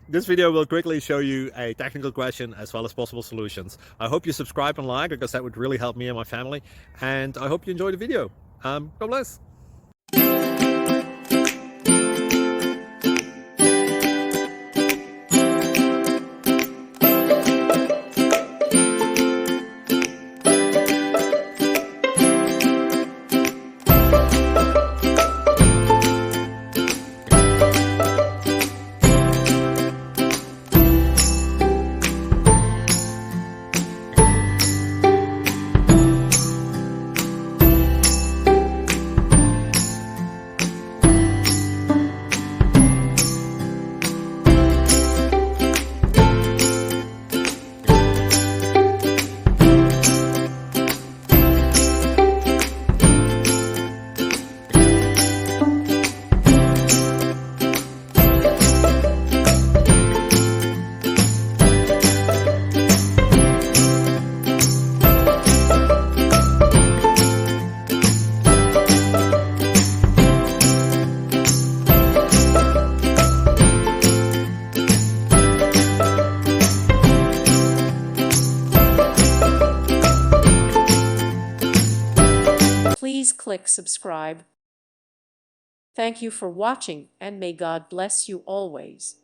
This video will quickly show you a technical question as well as possible solutions. I hope you subscribe and like, because that would really help me and my family. And I hope you enjoy the video. God bless. Please click subscribe. Thank you for watching, and may God bless you always.